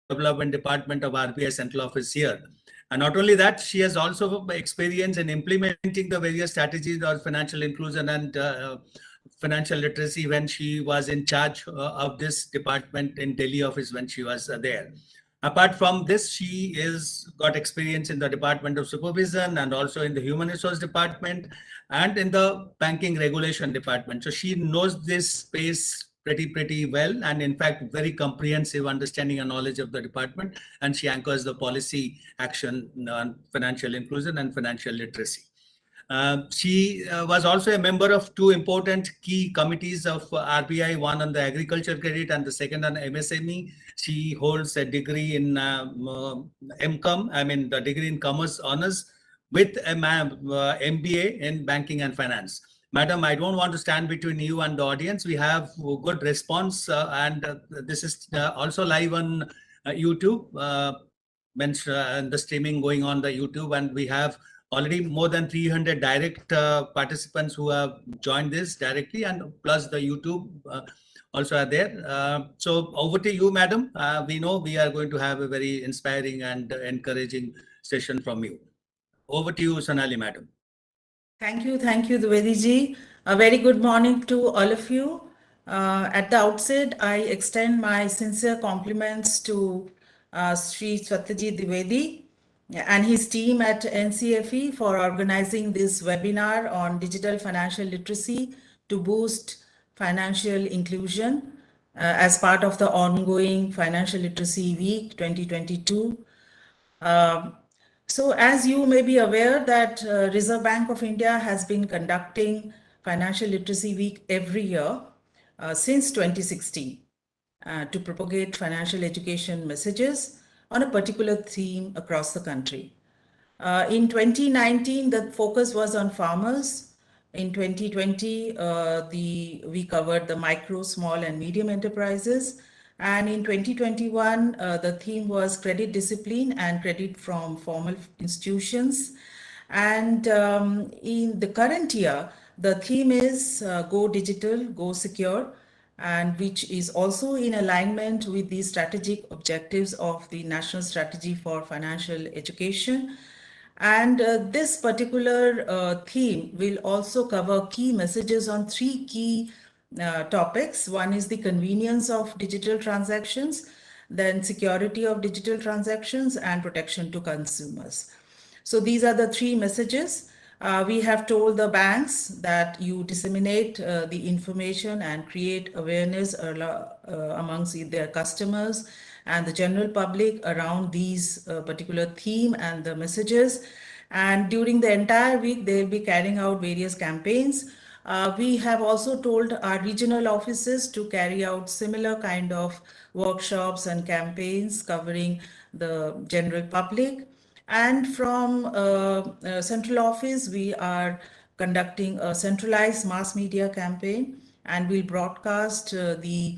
Development Department of RBI Central Office here. And not only that, she has also experience in implementing the various strategies of financial inclusion and financial literacy when she was in charge of this department in Delhi office when she was there. Apart from this, she is got experience in the Department of Supervision and also in the Human Resource Department and in the Banking Regulation Department. So she knows this space pretty well, and in fact very comprehensive understanding and knowledge of the department, and she anchors the policy action on financial inclusion and financial literacy. She was also a member of two important key committees of RBI, one on the agriculture credit and the second on MSME. She holds a degree in MCOM, I mean the degree in Commerce Honors, with a MBA in Banking and Finance. Madam, I don't want to stand between you and the audience. We have good response, and this is also live on YouTube, and the streaming going on the YouTube, and we have already more than 300 direct participants who have joined this directly, and plus the YouTube also are there. So over to you, madam. We know we are going to have a very inspiring and encouraging session from you. Over to you, Sonali, madam. Thank you, Dwivedi ji. A very good morning to all of you. At the outset, I extend my sincere compliments to Sri Satyajit Dwivedi and his team at NCFE for organizing this webinar on digital financial literacy to boost financial inclusion as part of the ongoing Financial Literacy Week 2022. So as you may be aware that Reserve Bank of India has been conducting Financial Literacy Week every year since 2016 to propagate financial education messages on a particular theme across the country. In 2019, the focus was on farmers. In 2020, we covered the micro, small and medium enterprises. And in 2021, the theme was credit discipline and credit from formal institutions. And in the current year, the theme is Go Digital, Go Secure, and which is also in alignment with the strategic objectives of the National Strategy for Financial Education. And this particular theme will also cover key messages on three key topics. One is the convenience of digital transactions, then security of digital transactions, and protection to consumers. So these are the three messages. We have told the banks that you disseminate the information and create awareness amongst their customers and the general public around these particular theme and the messages. And during the entire week, they will be carrying out various campaigns. We have also told our regional offices to carry out similar kind of workshops and campaigns covering the general public. And from central office, we are conducting a centralized mass media campaign, and we'll broadcast the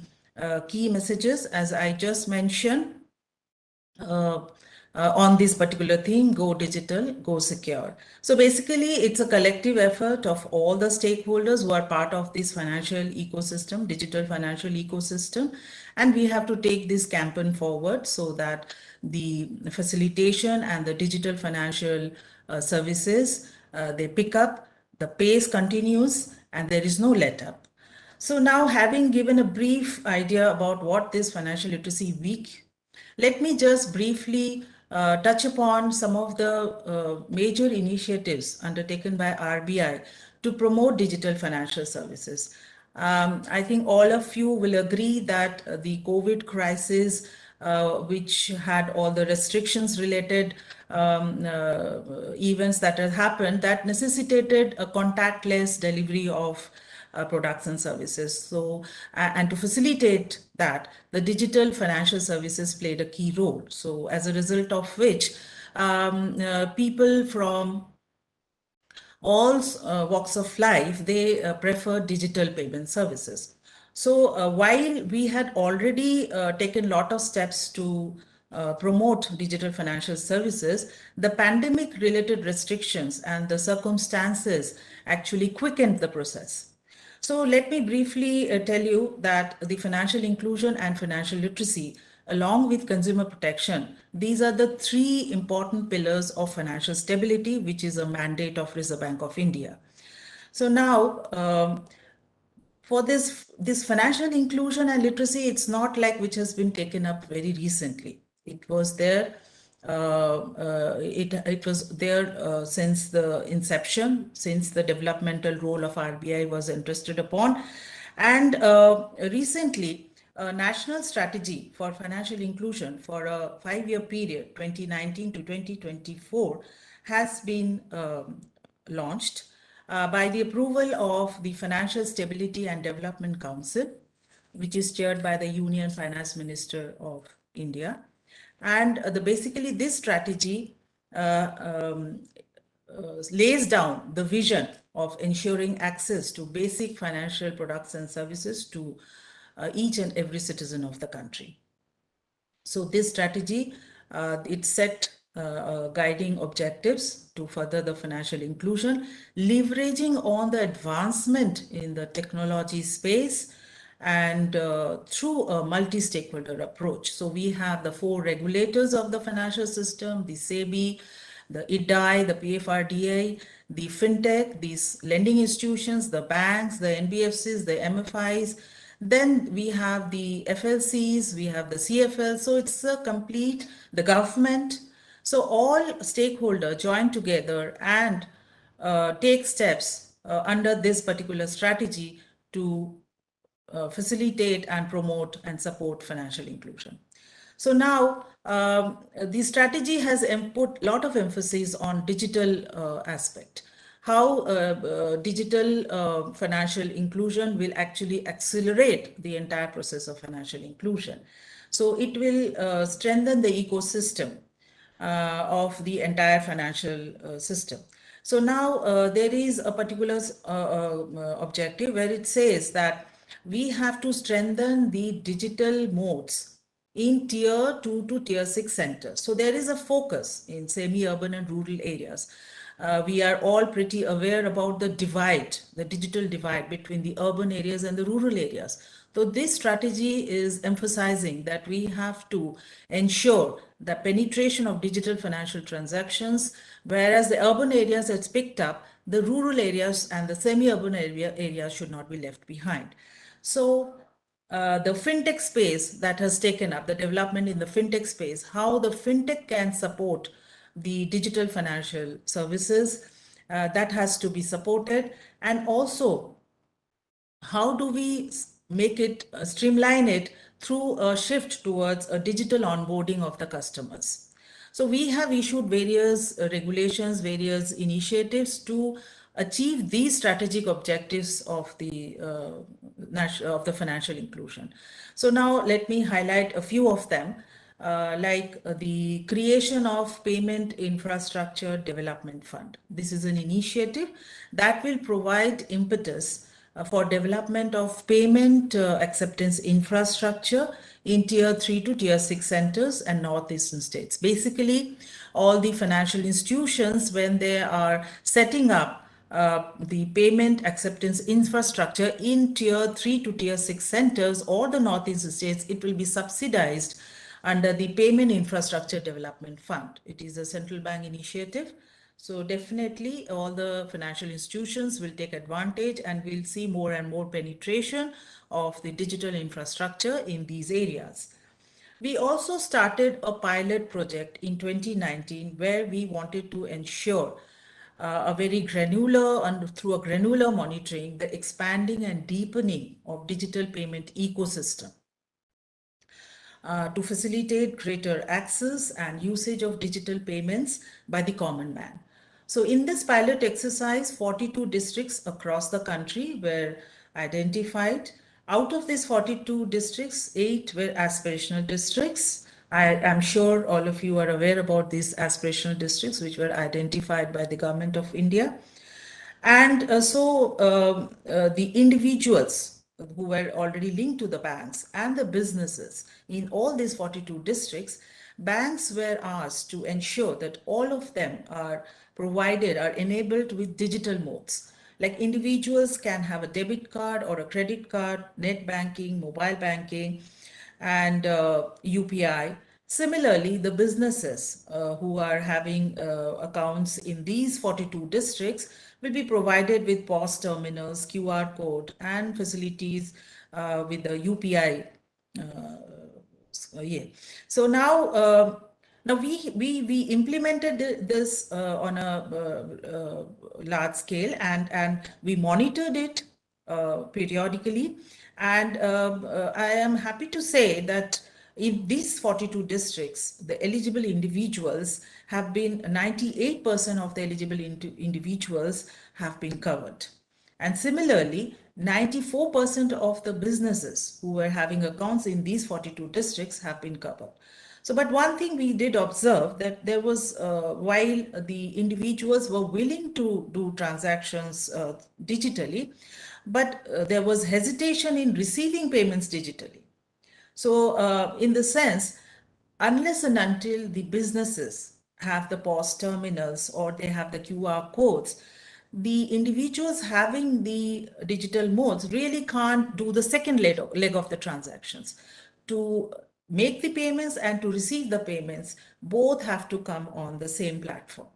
key messages, as I just mentioned, on this particular theme, Go Digital, Go Secure. So basically, it's a collective effort of all the stakeholders who are part of this financial ecosystem, digital financial ecosystem. And we have to take this campaign forward so that the facilitation and the digital financial services, they pick up, the pace continues, and there is no let up. So now, having given a brief idea about what this Financial Literacy Week, let me just briefly touch upon some of the major initiatives undertaken by RBI to promote digital financial services. I think all of you will agree that the COVID crisis, which had all the restrictions related events that had happened, that necessitated a contactless delivery of products and services. So, and to facilitate that, the digital financial services played a key role. So as a result of which, people from all walks of life, they prefer digital payment services. So while we had already taken a lot of steps to promote digital financial services, the pandemic related restrictions and the circumstances actually quickened the process. So let me briefly tell you that the financial inclusion and financial literacy along with consumer protection, these are the three important pillars of financial stability, which is a mandate of Reserve Bank of India. So now, for this financial inclusion and literacy, it's not like which has been taken up very recently. It was there. It was there since the inception, since the developmental role of RBI was entrusted upon, and recently, a national strategy for financial inclusion for a 5-year period, 2019 to 2024, has been launched by the approval of the Financial Stability and Development Council, which is chaired by the Union Finance Minister of India. And basically this strategy lays down the vision of ensuring access to basic financial products and services to each and every citizen of the country. So this strategy, it set guiding objectives to further the financial inclusion, leveraging on the advancement in the technology space and through a multi-stakeholder approach. So we have the 4 regulators of the financial system, the SEBI, the IDAI, the PFRDA, the Fintech, these lending institutions, the banks, the NBFCs, the MFIs. Then we have the FLCs, we have the CFL. So it's a complete, the government. So all stakeholders join together and take steps under this particular strategy to facilitate and promote and support financial inclusion. So now the strategy has put a lot of emphasis on digital aspect, how digital financial inclusion will actually accelerate the entire process of financial inclusion. So it will strengthen the ecosystem of the entire financial system. So now there is a particular objective where it says that we have to strengthen the digital modes in tier 2 to tier 6 centers. So there is a focus in semi-urban and rural areas. We are all pretty aware about the divide, the digital divide between the urban areas and the rural areas. So this strategy is emphasizing that we have to ensure the penetration of digital financial transactions, whereas the urban areas has picked up, the rural areas and the semi-urban areas should not be left behind. So the fintech space that has taken up, the development in the fintech space, how the fintech can support the digital financial services, that has to be supported. And also, how do we make it, streamline it through a shift towards a digital onboarding of the customers. So we have issued various regulations, various initiatives to achieve these strategic objectives of the financial inclusion. So now let me highlight a few of them, like the creation of Payment Infrastructure Development Fund. This is an initiative that will provide impetus for development of payment acceptance infrastructure in tier 3 to tier 6 centers and northeastern states. Basically, all the financial institutions, when they are setting up the payment acceptance infrastructure in tier 3 to tier 6 centers or the northeastern states, it will be subsidized under the Payment Infrastructure Development Fund. It is a central bank initiative. So definitely all the financial institutions will take advantage and we'll see more and more penetration of the digital infrastructure in these areas. We also started a pilot project in 2019 where we wanted to ensure a very granular and through a granular monitoring, the expanding and deepening of digital payment ecosystem. To facilitate greater access and usage of digital payments by the common man. So in this pilot exercise, 42 districts across the country were identified. Out of these 42 districts, 8 were aspirational districts. I am sure all of you are aware about these aspirational districts which were identified by the Government of India. And the individuals who were already linked to the banks and the businesses in all these 42 districts, banks were asked to ensure that all of them are enabled with digital modes. Like individuals can have a debit card or a credit card, net banking, mobile banking, and UPI. Similarly, the businesses who are having accounts in these 42 districts will be provided with POS terminals, QR code, and facilities with the UPI. Yeah. So now we implemented this on a large scale, and we monitored it periodically. And I am happy to say that in these 42 districts, the eligible individuals have been 98% of the eligible individuals have been covered. And similarly, 94% of the businesses who were having accounts in these 42 districts have been covered. So, but one thing we did observe that there was, while the individuals were willing to do transactions digitally, but there was hesitation in receiving payments digitally. So, in the sense, unless and until the businesses have the POS terminals or they have the QR codes, the individuals having the digital modes really can't do the second leg of the transactions. To make the payments and to receive the payments, both have to come on the same platform.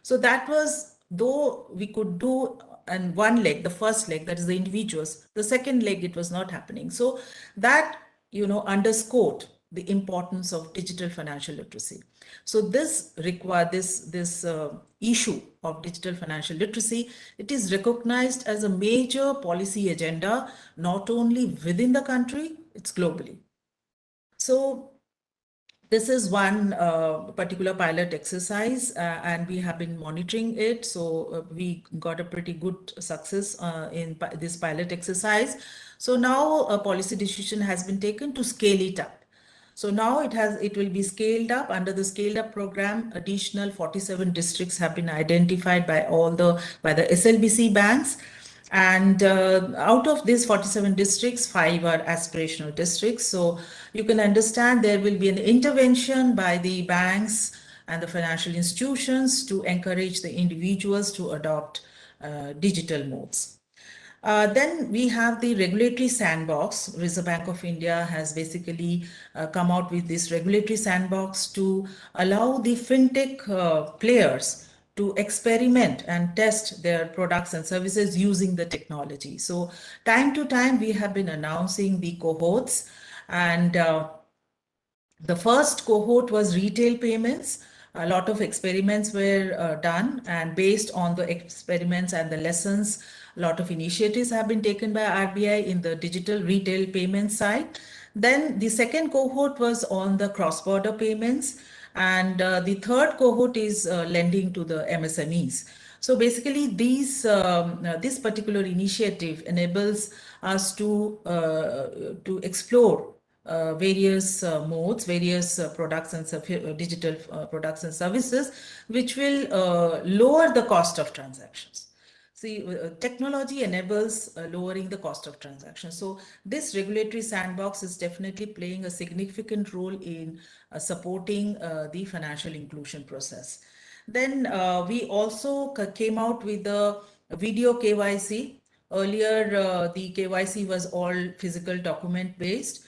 So that was, though we could do and one leg, the first leg, that is the individuals, the second leg, it was not happening. So that, underscored the importance of digital financial literacy. So this issue of digital financial literacy, it is recognized as a major policy agenda, not only within the country, it's globally. So this is one particular pilot exercise, and we have been monitoring it. So we got a pretty good success in this pilot exercise. So now a policy decision has been taken to scale it up. So now it will be scaled up. Under the scaled up program, additional 47 districts have been identified by the SLBC banks. And out of these 47 districts, 5 are aspirational districts. So you can understand there will be an intervention by the banks and the financial institutions to encourage the individuals to adopt digital modes. Then we have the regulatory sandbox. Reserve Bank of India has basically come out with this regulatory sandbox to allow the fintech players to experiment and test their products and services using the technology. So time to time, we have been announcing the cohorts, and the first cohort was retail payments. A lot of experiments were done, and based on the experiments and the lessons, a lot of initiatives have been taken by RBI in the digital retail payment side. Then the second cohort was on the cross-border payments, and the third cohort is lending to the MSMEs. So basically, this particular initiative enables us to explore various modes, various products and digital products and services, which will lower the cost of transactions. See, technology enables lowering the cost of transactions. So this regulatory sandbox is definitely playing a significant role in supporting the financial inclusion process. Then we also came out with the video KYC. Earlier, the KYC was all physical document based.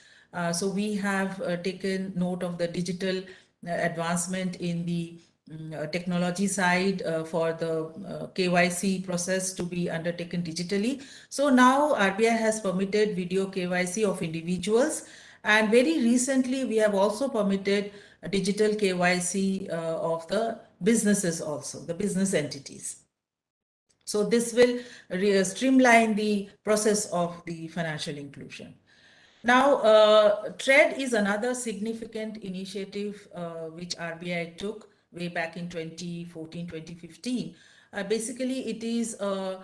So we have taken note of the digital advancement in the technology side for the KYC process to be undertaken digitally. So now RBI has permitted video KYC of individuals, and very recently we have also permitted digital KYC of the businesses also, the business entities. So this will streamline the process of the financial inclusion. Now, TREAD is another significant initiative which RBI took way back in 2014, 2015. Basically, it is a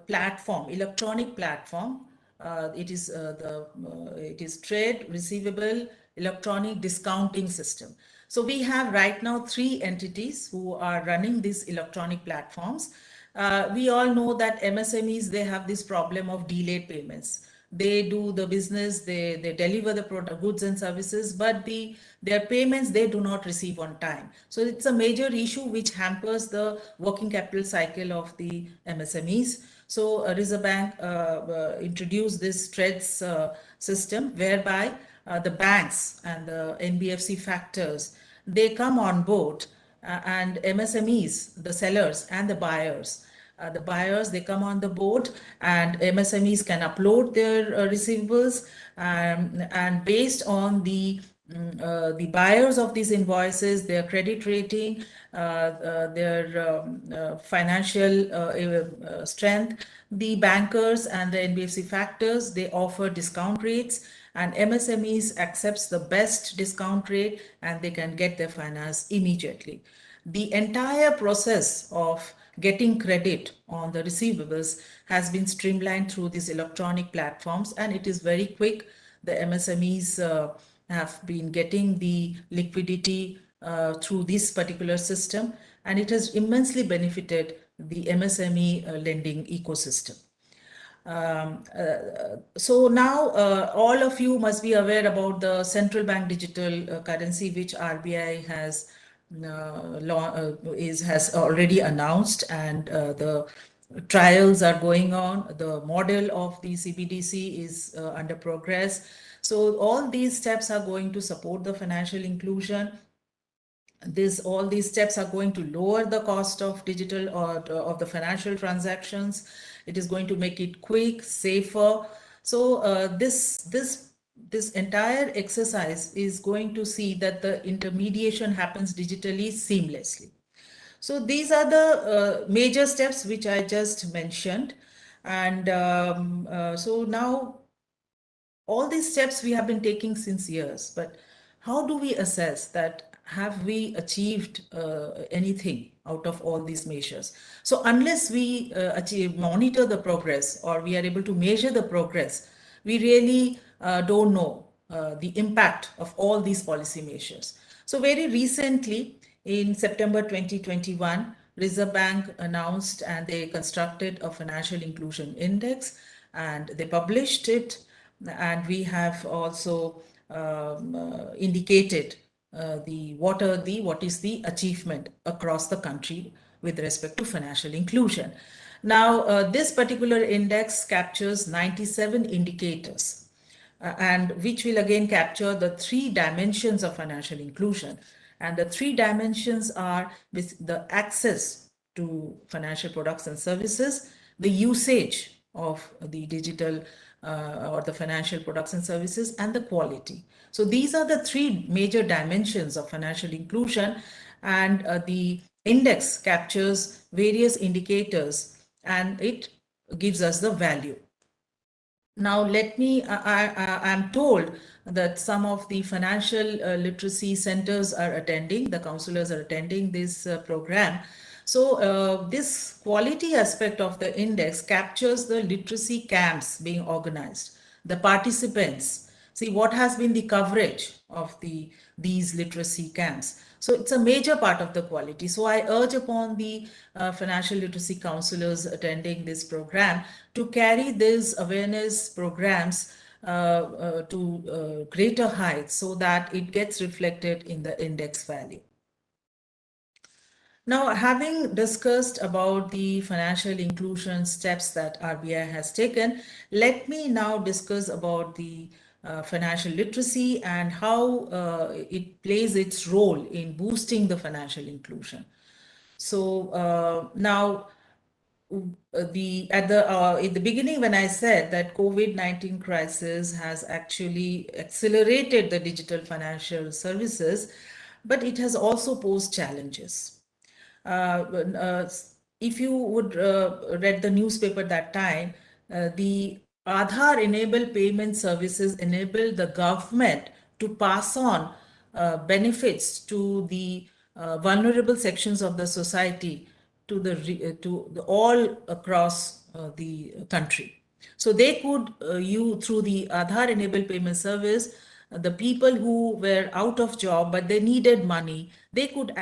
platform, electronic platform. It is TREAD Receivable Electronic Discounting System. So we have right now 3 entities who are running these electronic platforms. We all know that MSMEs, they have this problem of delayed payments. They do the business, they deliver the product, goods and services, but their payments, they do not receive on time. So it's a major issue which hampers the working capital cycle of the MSMEs. So Reserve Bank introduced this TREADS system, whereby the banks and the NBFC factors, they come on board, and MSMEs, the sellers and the buyers, they come on the board, and MSMEs can upload their receivables, and based on the buyers of these invoices, their credit rating, their financial strength, the bankers and the NBFC factors, they offer discount rates, and MSMEs accepts the best discount rate, and they can get their finance immediately. The entire process of getting credit on the receivables has been streamlined through these electronic platforms, and it is very quick. The MSMEs have been getting the liquidity through this particular system, and it has immensely benefited the MSME lending ecosystem. So now all of you must be aware about the central bank digital currency, which RBI has already announced, and the trials are going on. The model of the CBDC is under progress. So all these steps are going to support the financial inclusion. All these steps are going to lower the cost of digital or of the financial transactions. It is going to make it quick, safer. So this entire exercise is going to see that the intermediation happens digitally seamlessly. So these are the major steps which I just mentioned. And so now all these steps we have been taking since years, but how do we assess that have we achieved anything out of all these measures? So unless we monitor the progress, or we are able to measure the progress, we really don't know the impact of all these policy measures. So very recently, in September 2021, Reserve Bank announced and they constructed a financial inclusion index, and they published it. And we have also indicated what is the achievement across the country with respect to financial inclusion. Now, this particular index captures 97 indicators, and which will again capture the 3 dimensions of financial inclusion. And the 3 dimensions are the access to financial products and services, the usage of the digital or the financial products and services, and the quality. So these are the 3 major dimensions of financial inclusion, and the index captures various indicators, and it gives us the value. Now, I'm told that some of the financial literacy centers are attending, the counselors are attending this program. So this quality aspect of the index captures the literacy camps being organized, the participants. See what has been the coverage of these literacy camps. So it's a major part of the quality. So I urge upon the financial literacy counselors attending this program to carry these awareness programs to greater heights, so that it gets reflected in the index value. Now, having discussed about the financial inclusion steps that RBI has taken, let me now discuss about the financial literacy and how it plays its role in boosting the financial inclusion. So now, in the beginning, when I said that COVID-19 crisis has actually accelerated the digital financial services, but it has also posed challenges. If you would read the newspaper that time, the Aadhaar enabled payment services enabled the government to pass on benefits to the vulnerable sections of the society, to the all across the country. So they could through the Aadhaar enabled payment service, the people who were out of job but they needed money, they could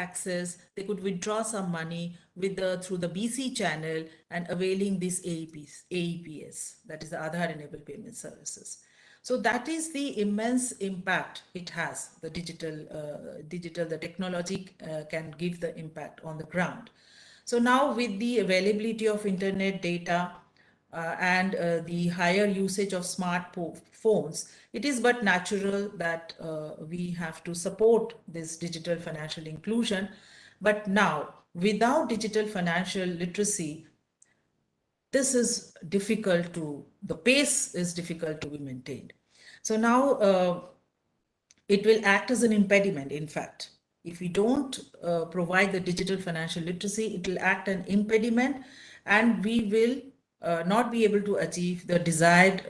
withdraw some money through the BC channel and availing this AEPS, that is the Aadhaar enabled payment services. So that is the immense impact it has. The the technology can give the impact on the ground. So now with the availability of internet data, and the higher usage of smartphones, it is but natural that we have to support this digital financial inclusion. But now, without digital financial literacy, this is difficult to, the pace is difficult to be maintained. So now it will act as an impediment, in fact. If we don't provide the digital financial literacy, it will act an impediment, and we will not be able to achieve the desired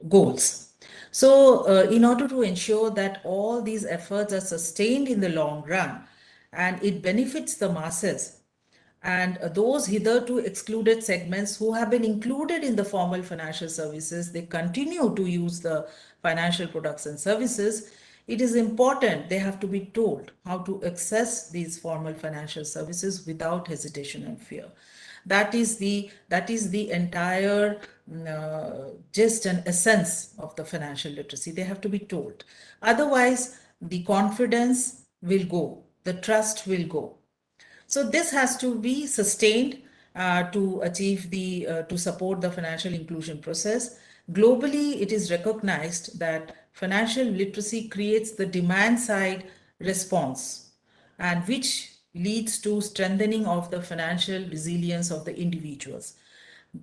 goals. So in order to ensure that all these efforts are sustained in the long run and it benefits the masses, and those hitherto excluded segments who have been included in the formal financial services, they continue to use the financial products and services. It is important they have to be told how to access these formal financial services without hesitation and fear. That is the entire gist and essence of the financial literacy. They have to be told. Otherwise, the confidence will go, the trust will go. So this has to be sustained to achieve to support the financial inclusion process. Globally, it is recognized that financial literacy creates the demand side response, and which leads to strengthening of the financial resilience of the individuals.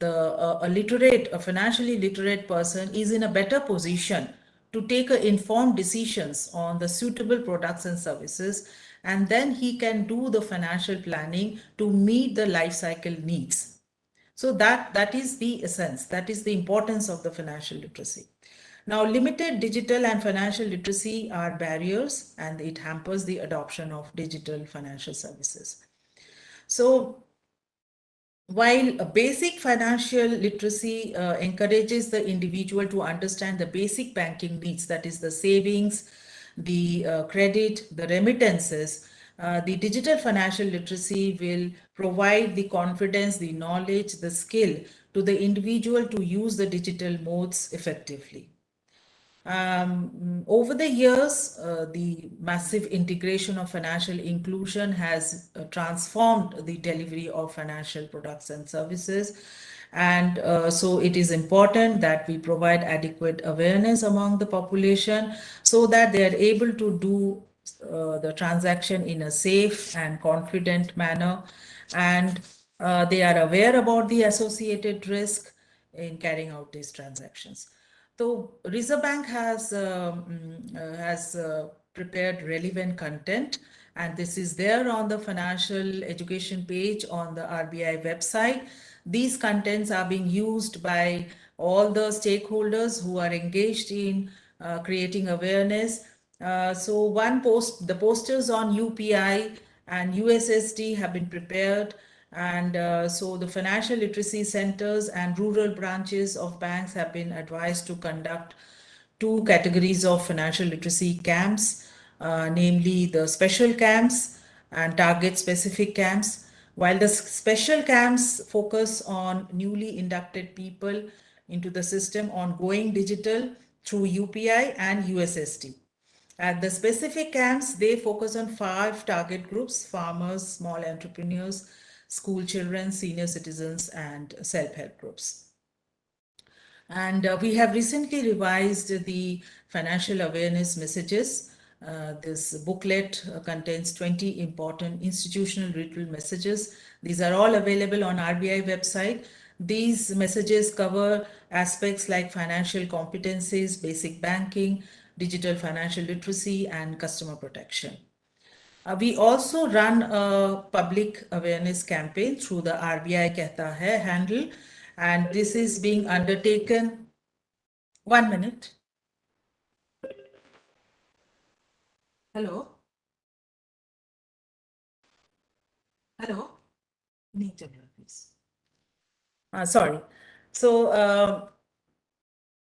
A financially literate person is in a better position to take informed decisions on the suitable products and services, and then he can do the financial planning to meet the life cycle needs. So that is the essence, that is the importance of the financial literacy. Now, limited digital and financial literacy are barriers, and it hampers the adoption of digital financial services. So while a basic financial literacy encourages the individual to understand the basic banking needs, that is the savings, the credit, the remittances, the digital financial literacy will provide the confidence, the knowledge, the skill to the individual to use the digital modes effectively. Over the years, the massive integration of financial inclusion has transformed the delivery of financial products and services. And so it is important that we provide adequate awareness among the population so that they are able to do the transaction in a safe and confident manner. And they are aware about the associated risk in carrying out these transactions. So Reserve Bank has prepared relevant content, and this is there on the financial education page on the RBI website. These contents are being used by all the stakeholders who are engaged in creating awareness. So the posters on UPI and USSD have been prepared. And so the financial literacy centers and rural branches of banks have been advised to conduct 2 categories of financial literacy camps, namely the special camps and target specific camps. While the special camps focus on newly inducted people into the system on going digital through UPI and USSD. At the specific camps, they focus on 5 target groups: farmers, small entrepreneurs, school children, senior citizens, and self-help groups. And we have recently revised the financial awareness messages. This booklet contains 20 important institutional ritual messages. These are all available on RBI website. These messages cover aspects like financial competencies, basic banking, digital financial literacy, and customer protection. We also run a public awareness campaign through the RBI Kehta Hai handle, and this is being undertaken. 1 minute. Hello. Hello. Please. Sorry. So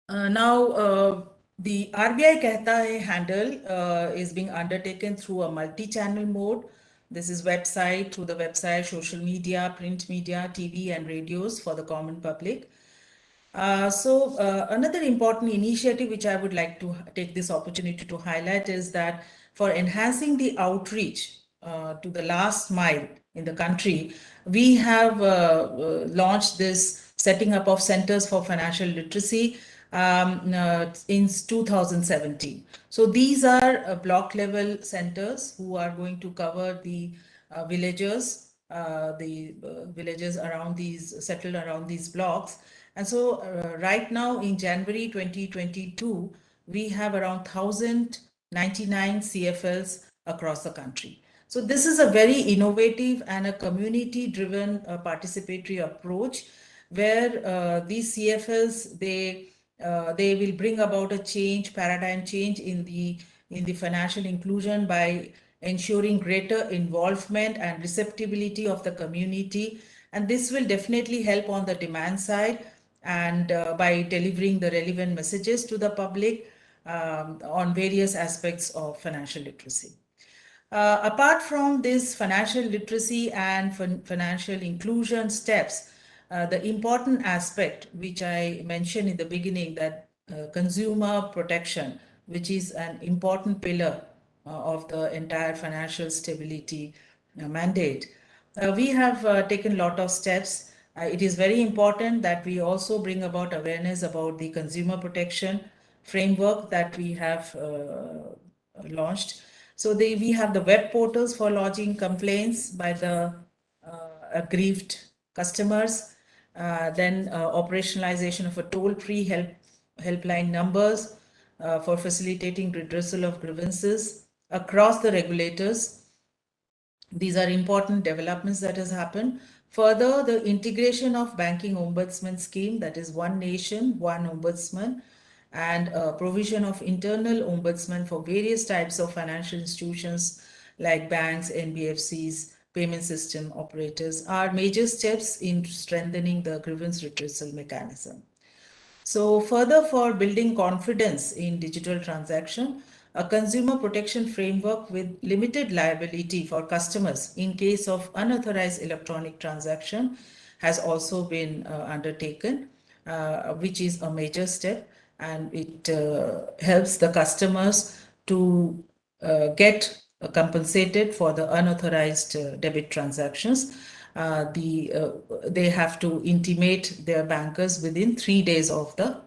now the RBI Kehta Hai handle is being undertaken through a multi-channel mode. This is website, through the website, social media, print media, TV and radios for the common public. So another important initiative which I would like to take this opportunity to highlight is that for enhancing the outreach to the last mile in the country, we have launched this setting up of centers for financial literacy in 2017. So these are block level centers who are going to cover the villages, villages around these, settled around these blocks. And so right now in January 2022, we have around 1,099 CFLs across the country. So this is a very innovative and a community-driven participatory approach where these CFLs, they will bring about a change, paradigm change in the financial inclusion by ensuring greater involvement and receptibility of the community. And this will definitely help on the demand side and by delivering the relevant messages to the public on various aspects of financial literacy. Apart from this financial literacy and financial inclusion steps, the important aspect which I mentioned in the beginning, that consumer protection, which is an important pillar of the entire financial stability mandate. We have taken a lot of steps. It is very important that we also bring about awareness about the consumer protection framework that we have launched. So we have the web portals for lodging complaints by the aggrieved customers, then operationalization of a toll-free helpline numbers for facilitating redressal of grievances across the regulators. These are important developments that has happened. Further, the integration of banking ombudsman scheme, that is one nation, one ombudsman, and provision of internal ombudsman for various types of financial institutions like banks, NBFCs, payment system operators are major steps in strengthening the grievance redressal mechanism. So further, for building confidence in digital transaction, a consumer protection framework with limited liability for customers in case of unauthorized electronic transaction has also been undertaken, which is a major step, and it helps the customers to get compensated for the unauthorized debit transactions. They have to intimate their bankers within 3 days of the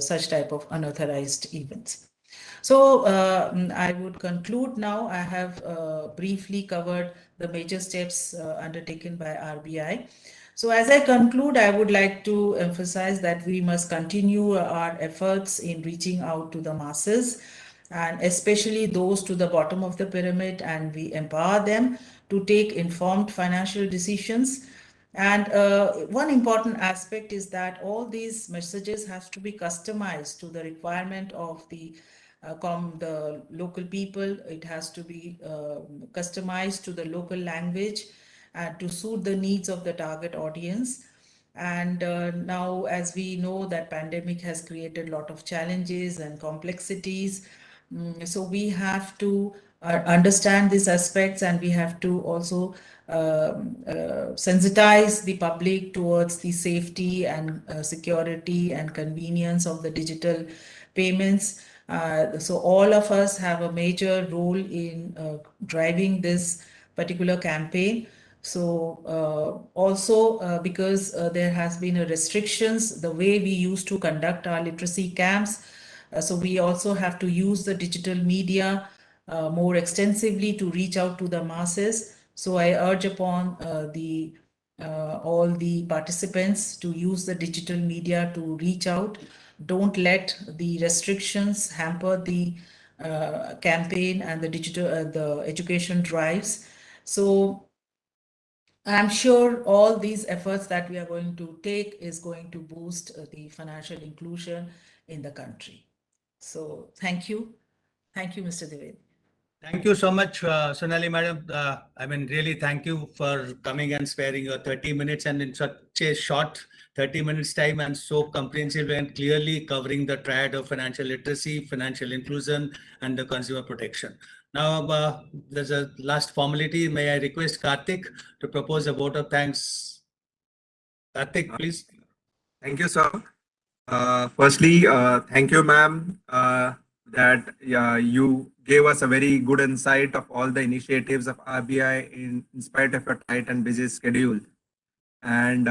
such type of unauthorized events. So I would conclude now. I have briefly covered the major steps undertaken by RBI. So as I conclude, I would like to emphasize that we must continue our efforts in reaching out to the masses, and especially those to the bottom of the pyramid, and we empower them to take informed financial decisions. And one important aspect is that all these messages have to be customized to the requirement of the local people. It has to be customized to the local language to suit the needs of the target audience. And now, as we know, that pandemic has created a lot of challenges and complexities. So we have to understand these aspects, and we have to also sensitize the public towards the safety and security and convenience of the digital payments. So all of us have a major role in driving this particular campaign. So also because there has been a restrictions the way we used to conduct our literacy camps. So we also have to use the digital media more extensively to reach out to the masses. So I urge upon all the participants to use the digital media to reach out. Don't let the restrictions hamper the campaign and the digital the education drives. So I'm sure all these efforts that we are going to take is going to boost the financial inclusion in the country. So thank you. Thank you, Mr. Deved. Thank you so much, Sonali madam. I mean, really thank you for coming and sparing your 30 minutes and in such a short 30 minutes time, and so comprehensive and clearly covering the triad of financial literacy, financial inclusion, and the consumer protection. Now, there's a last formality. May I request Karthik to propose a vote of thanks? Karthik, please. Thank you, sir. Firstly, thank you, ma'am, that you gave us a very good insight of all the initiatives of RBI in spite of your tight and busy schedule. And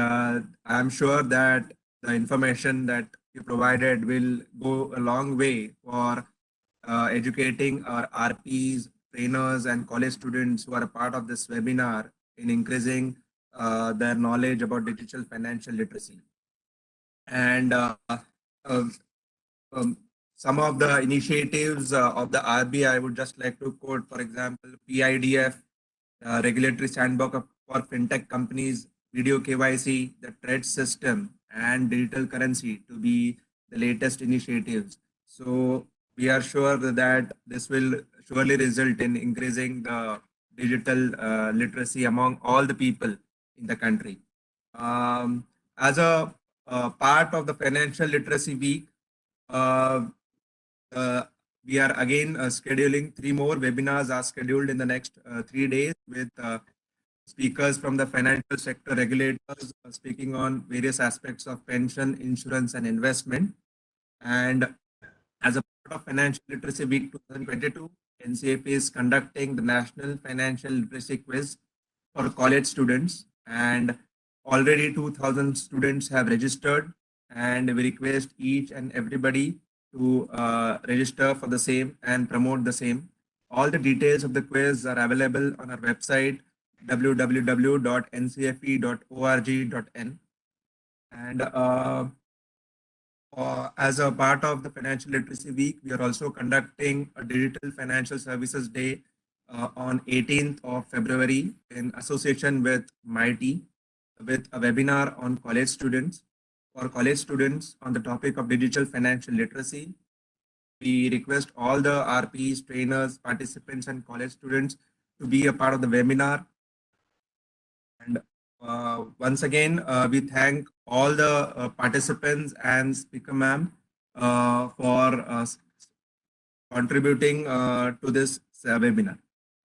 I'm sure that the information that you provided will go a long way for educating our RPs, trainers, and college students who are a part of this webinar in increasing their knowledge about digital financial literacy. And uh, um, some of the initiatives of the RBI, I would just like to quote, for example, PIDF, regulatory sandbox for fintech companies, video KYC, the trade system, and digital currency to be the latest initiatives. So we are sure that this will surely result in increasing the digital literacy among all the people in the country. As a part of the Financial Literacy Week, uh, uh, we are again scheduling 3 more webinars are scheduled in the next 3 days with speakers from the financial sector regulators speaking on various aspects of pension, insurance, and investment. And as a part of Financial Literacy Week 2022, NCFE is conducting the National Financial Literacy Quiz for college students, and already 2,000 students have registered, and we request each and everybody to register for the same and promote the same. All the details of the quiz are available on our website www.ncfe.org.in. And as a part of the Financial Literacy Week, we are also conducting a Digital Financial Services Day on 18th of February in association with MIT, with a webinar on college students. For college students on the topic of digital financial literacy, we request all the RPs, trainers, participants, and college students to be a part of the webinar. And once again, we thank all the participants and speaker ma'am for contributing to this webinar.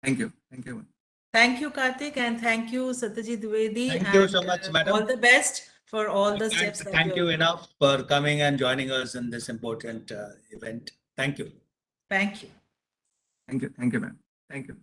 Thank you. Thank you. Thank you, Karthik, and thank you, Satyajit Dwivedi. Thank you so much, madam. All the best for all the I can't steps that thank you you're enough for coming and joining us in this important event. Thank you. Thank you. Thank you. Thank you, ma'am. Thank you.